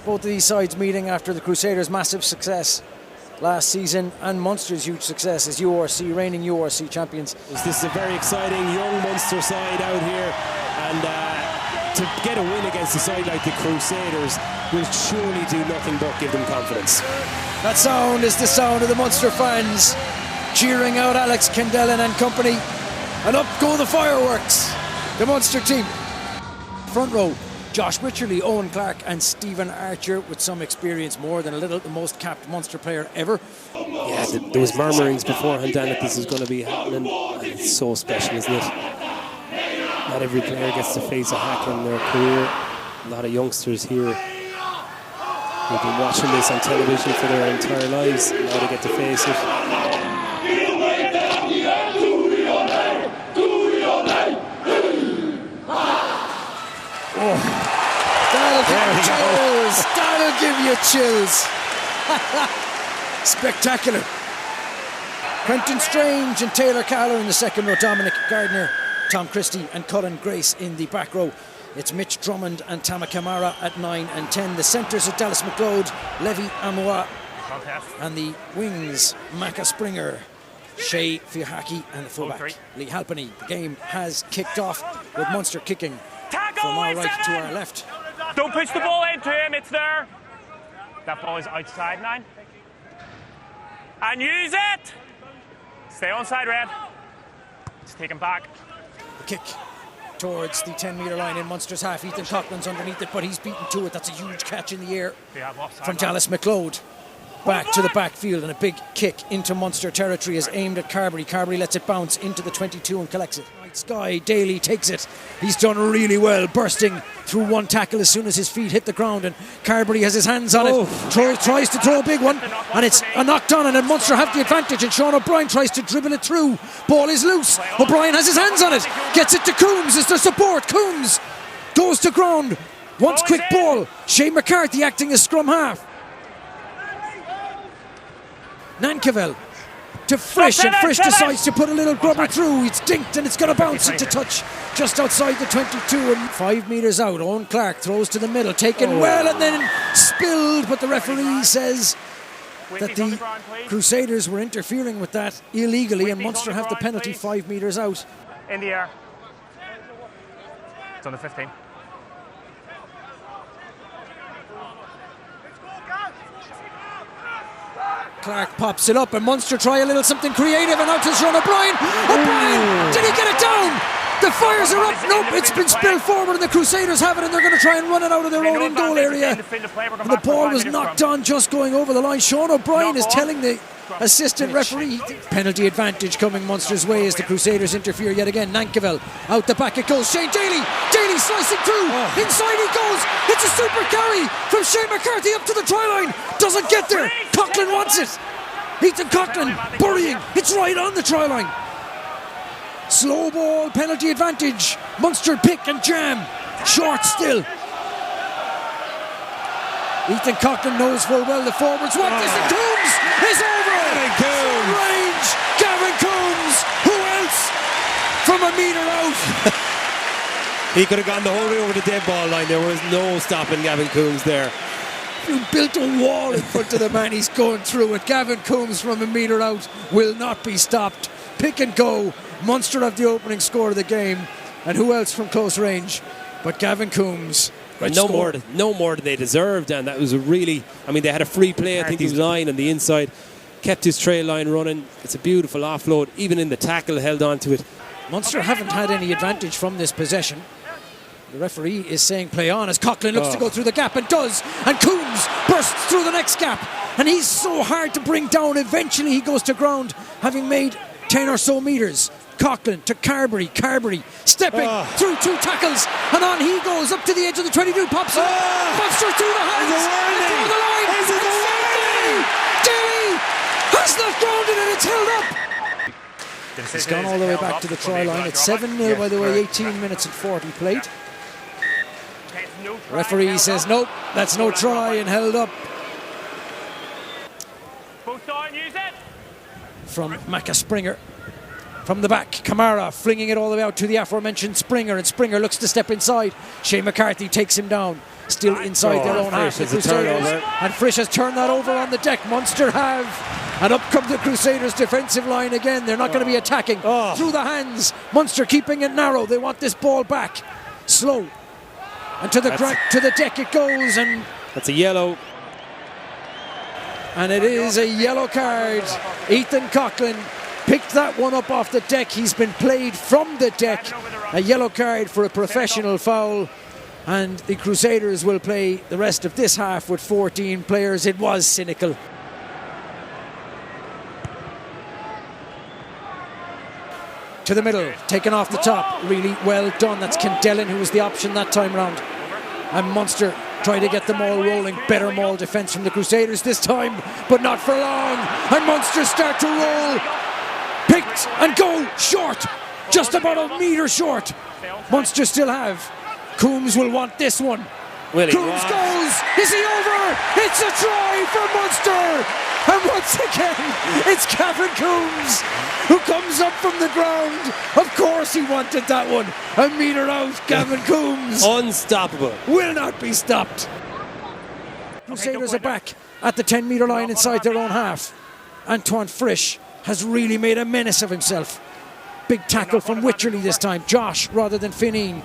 both of these sides meeting after the Crusaders' massive success last season and Munster's huge success as URC, reigning URC champions. This is a very exciting young Munster side out here, and to get a win against a side like the Crusaders will surely do nothing but give them confidence. That sound is the sound of the Munster fans cheering out Alex Kendellen and company, and up go the fireworks. The Munster team. Front row, Josh Wycherley, Owen Clark and Stephen Archer, with some experience, more than a little, the most capped Munster player ever. Yeah, there was murmurings beforehand, Dan, that this is going to be happening. It's so special, isn't it? Not every player gets to face a hack in their career. A lot of youngsters here who've been watching this on television for their entire lives. Now they get to face it. Oh, that'll give you chills. Spectacular. Quentin Strange and Taylor Callagher in the second row. Dominic Gardner, Tom Christie and Cullen Grace in the back row. It's Mitch Drummond and Tama Kamara at 9 and 10. The centres are Dallas McLeod, Levi Amoa, and the wings, Macca Springer, Shea Fiahaki and the fullback, Lee Halpenny. The game has kicked off with Munster kicking from our right to our left. Don't push the ball into him, it's there. That ball is outside, 9. And use it! Stay onside, Red. Just take him back. The kick towards the 10-metre line in Munster's half. Ethan Coughlin's underneath it, but he's beaten to it. That's a huge catch in the air from Dallas McLeod. Back to the backfield, and a big kick into Munster territory is aimed at Carberry. Carberry lets it bounce into the 22 and collects it. Right sky, Daly takes it. He's done really well, bursting through one tackle as soon as his feet hit the ground, and Carberry has his hands on it. Tries to throw a big one, and it's a knocked on, and then Munster have the advantage, and Sean O'Brien tries to dribble it through. Ball is loose. O'Brien has his hands on it. Gets it to Coombs as the support. Coombs goes to ground. Wants quick ball. Shane McCarthy acting as scrum half. Nankerville to Frisch, and Frisch decides to put a little grubber through. It's dinked and it's going to bounce into touch just outside the 22 and 5 metres out. Owen Clark throws to the middle, taken well and then spilled, but the referee says that the Crusaders were interfering with that illegally, and Munster have the penalty 5 metres out. In the air. It's on the 15. Clark pops it up, and Munster try a little something creative, and out to Sean O'Brien. O'Brien, did he get it down? The fires are up. Nope, it's been spilled forward, and the Crusaders have it, and they're going to try and run it out of their own in-goal area. And the ball was knocked on just going over the line. Sean O'Brien is telling the assistant referee. Penalty advantage coming Munster's way as the Crusaders interfere yet again. Nankerville, out the back it goes. Shane Daly slicing through. Inside he goes. It's a super carry from Shane McCarthy up to the try line. Doesn't get there. Coughlin wants it. Ethan Coughlin burying. It's right on the try line. Slow ball, penalty advantage. Munster pick and jam. Short still. Ethan Coughlin knows full well the forwards want this, and Coombs is over. Range, Gavin Coombs. Who else? From a metre out. He could have gone the whole way over the dead ball line. There was no stopping Gavin Coombs there. You built a wall in front of the man. He's going through it. Gavin Coombs from a metre out will not be stopped. Pick and go. Munster have the opening score of the game, and who else from close range but Gavin Coombs? No more than they deserved, and that was a really, I mean, they had a free play. I think he was lying on the inside, kept his trail line running. It's a beautiful offload, even in the tackle held on to it. Munster haven't had any advantage from this possession. The referee is saying play on as Coughlin looks to go through the gap, and does, and Coombs bursts through the next gap, and he's so hard to bring down. Eventually he goes to ground, having made 10 or so metres. Coughlin to Carberry stepping through 2 tackles, and on he goes up to the edge of the 22, pops through the hands and through the line. Daly has not grounded, and it's held up. He's gone all the way back to the try line. It's 7-0 by the way, 18 minutes and 40 played. The referee says nope, that's no try, and held up. From Macca Springer. From the back, Kamara flinging it all the way out to the aforementioned Springer, and Springer looks to step inside. Shane McCarthy takes him down. still inside their own half. Frisch has a turnover. And Frisch has turned that over on the deck. Munster have. And up come the Crusaders' defensive line again. They're not going to be attacking through the hands. Munster keeping it narrow. They want this ball back. Slow. And to the deck it goes. And that's a yellow. And it is a yellow card. Ethan Coughlin picked that one up off the deck. He's been played from the deck. A yellow card for a professional foul. And the Crusaders will play the rest of this half with 14 players. It was cynical. To the middle, taken off the top. Really well done. That's Kendellen who was the option that time round. And Munster trying to get the maul rolling. Better maul defence from the Crusaders this time, but not for long. And Munster start to roll. Picked and go short. Just about a metre short. Munster still have. Coombs will want this one. Coombs goes. Is he over? It's a try for Munster. And once again, it's Gavin Coombs who comes up from the ground. Of course he wanted that one. A metre out, Gavin Coombs. Unstoppable. Will not be stopped. Crusaders are back at the 10-metre line inside their own half. Antoine Frisch has really made a menace of himself. Big tackle from Wycherley this time. Josh rather than Fineen.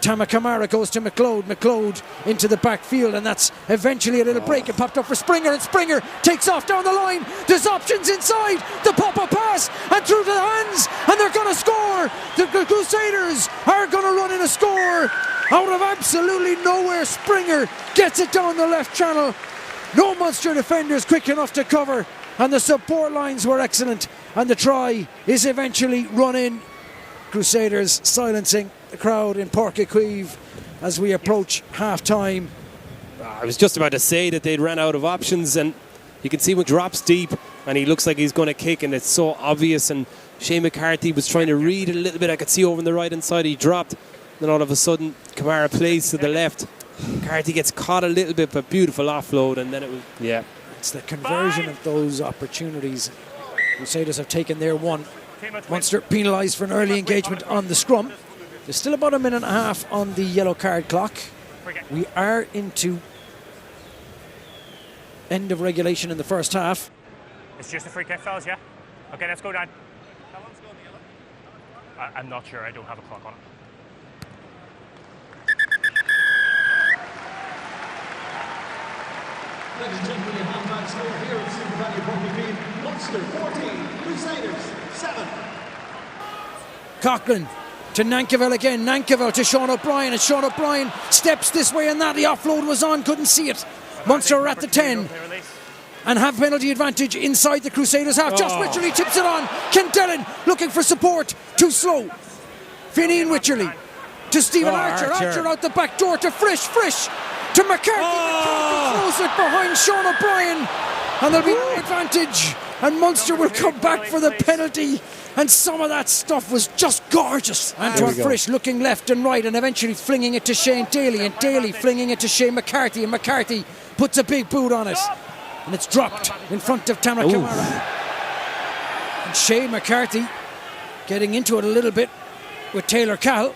Tama Kamara goes to McLeod. McLeod into the backfield, and that's eventually a little break. It popped up for Springer, and Springer takes off down the line. There's options inside. The pop-up pass, and through to the hands, and they're going to score. The Crusaders are going to run in a score out of absolutely nowhere. Springer gets it down the left channel. No Munster defenders quick enough to cover, and the support lines were excellent, and the try is eventually run in. Crusaders silencing the crowd in Páirc Uí Chaoimh as we approach half-time. I was just about to say that they'd ran out of options, and you can see him drops deep and he looks like he's going to kick, and it's so obvious. And Shane McCarthy was trying to read it a little bit. I could see over on the right hand side he dropped, then all of a sudden Kamara plays to the left. McCarthy gets caught a little bit, but beautiful offload, and then it was it's the conversion of those opportunities. Crusaders have taken their one. Munster penalised for an early engagement on the scrum. There's still about a minute and a half on the yellow card clock. We are into end of regulation in the first half. It's just a free kick, fellas, yeah? Okay, let's go down. How long's going the yellow? I'm not sure, I don't have a clock on it. Ladies and gentlemen, your half-time score here at Super Rugby Páirc Uí Chaoimh. Munster 14, Crusaders 7. Coughlin to Nankerville again. Nankerville to Sean O'Brien, and Sean O'Brien steps this way and that. The offload was on, couldn't see it. Munster are at the 10 and have penalty advantage inside the Crusaders half. Josh Wycherley tips it on. Kendellen looking for support. Too slow. Fineen Wycherley to Stephen Archer. Archer out the back door to Frisch. Frisch to McCarthy. McCarthy throws it behind Sean O'Brien, and there'll be no advantage, and Munster will come back for the penalty. And some of that stuff was just gorgeous. Antoine Frisch looking left and right, and eventually flinging it to Shane Daly, and Daly flinging it to Shane McCarthy, and McCarthy puts a big boot on it, and it's dropped in front of Tama Kamara. And Shane McCarthy getting into it a little bit with Taylor Cahill.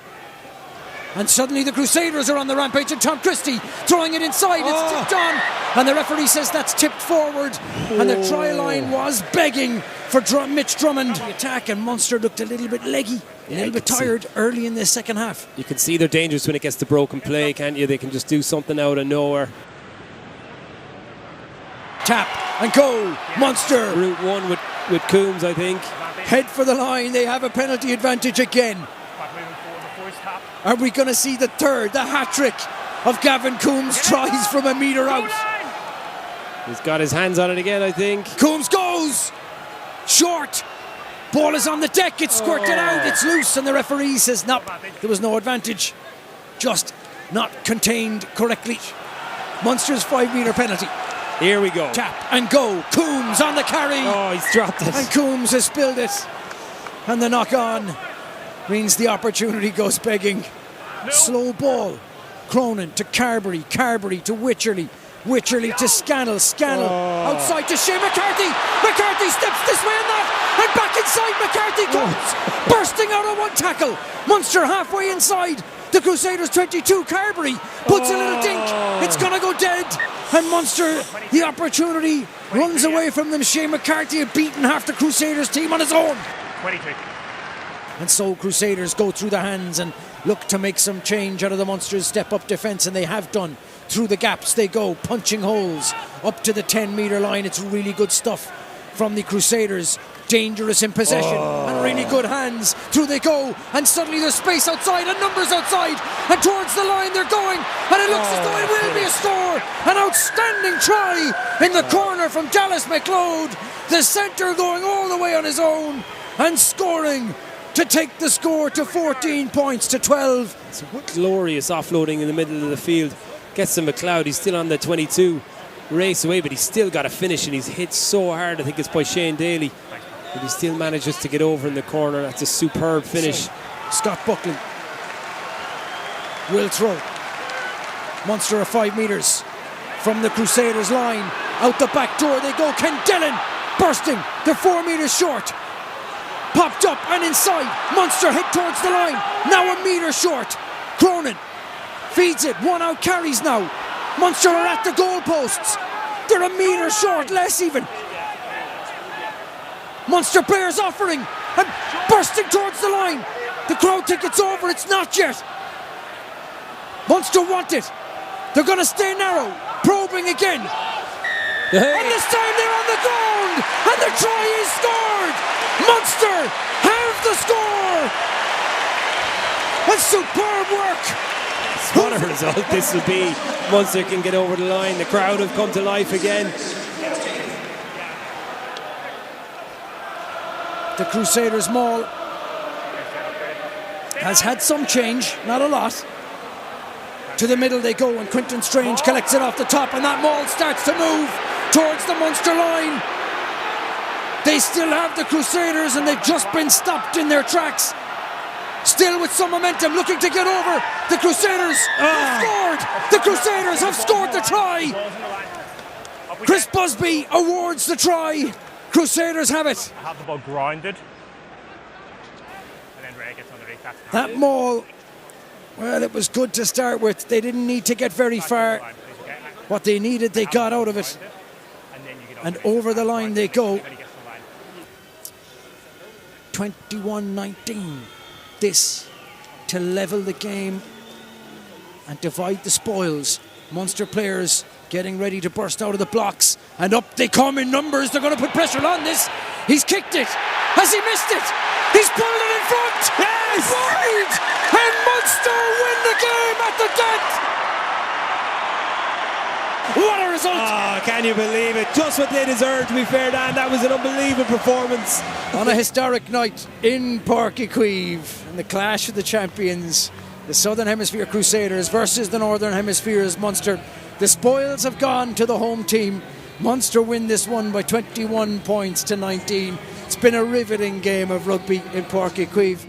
And suddenly the Crusaders are on the rampage, and Tom Christie throwing it inside. It's tipped on, and the referee says that's tipped forward. And the try line was begging for Mitch Drummond. The attack, and Munster looked a little bit leggy, a little bit tired early in the second half. You can see they're dangerous when it gets to broken play, can't you? They can just do something out of nowhere. Tap and go, Munster. Route one with Coombs, I think. Head for the line, they have a penalty advantage again. Are we going to see the third, the hat-trick of Gavin Coombs tries from a metre out? He's got his hands on it again, I think. Coombs goes short. Ball is on the deck, it's squirted out, it's loose, and the referee says no, there was no advantage. Just not contained correctly. Munster's 5-metre penalty. Here we go. Tap and go. Coombs on the carry. Oh, he's dropped it. And Coombs has spilled it. And the knock-on means the opportunity goes begging. No. Slow ball. Cronin to Carberry. Carberry to Wycherley. Wycherley to Scannell. Scannell outside to Shea McCarthy. McCarthy steps this way and that. and back inside McCarthy comes, bursting out of one tackle. Munster halfway inside the Crusaders 22. Carberry puts a little dink. It's going to go dead. And Munster, the opportunity runs away from them. Shane McCarthy had beaten half the Crusaders team on his own. 23. And so Crusaders go through the hands and look to make some change out of the Munster's step-up defence, and they have done. Through the gaps they go, punching holes up to the 10-metre line. It's really good stuff from the Crusaders. Dangerous in possession and really good hands. Through they go, and suddenly there's space outside and numbers outside, and towards the line they're going, and it looks as though it will be a score. An outstanding try in the corner from Dallas McLeod, the centre going all the way on his own and scoring to take the score to 14 points to 12. It's a glorious offloading in the middle of the field. Gets to McLeod, he's still on the 22. Race away, but he's still got to finish, and he's hit so hard. I think it's by Shane Daly, but he still manages to get over in the corner. That's a superb finish. Scott Buckley will throw. Munster are 5 metres from the Crusaders line. Out the back door they go. Ken Dillon bursting. They're 4 metres short. Popped up and inside. Munster hit towards the line. Now a metre short. Cronin feeds it. One out carries now. Munster are at the goalposts. They're a metre short, less even. Munster players offering and bursting towards the line. The crowd think it's over. It's not yet. Munster want it. They're going to stay narrow. Probing again. And this time they're on the ground. And the try is scored. Munster have the score. And superb work. What a result this will be. Munster can get over the line. The crowd have come to life again. The Crusaders maul has had some change, not a lot. To the middle they go, and Quinton Strange collects it off the top, and that maul starts to move towards the Munster line. They still have the Crusaders, and they've just been stopped in their tracks. Still with some momentum, looking to get over. The Crusaders have scored. The Crusaders have scored the try. Chris Busby awards the try. Crusaders have it. Have the ball grounded. And then Ray gets underneath. That maul, well, it was good to start with. They didn't need to get very far. What they needed, they got out of it. And over the line they go. 21-19. This to level the game and divide the spoils. Munster players getting ready to burst out of the blocks, and up they come in numbers. They're going to put pressure on this. He's kicked it. Has he missed it? He's pulled it in front. Yes! Wide! And Munster win the game at the death. What a result! Oh, can you believe it? Just what they deserved, to be fair, Dan. That was an unbelievable performance. On a historic night in Páirc Uí Chaoimh, and the clash of the champions, the Southern Hemisphere Crusaders versus the Northern Hemisphere's Munster. The spoils have gone to the home team. Munster win this one by 21 points to 19. It's been a riveting game of rugby in Páirc Uí Chaoimh.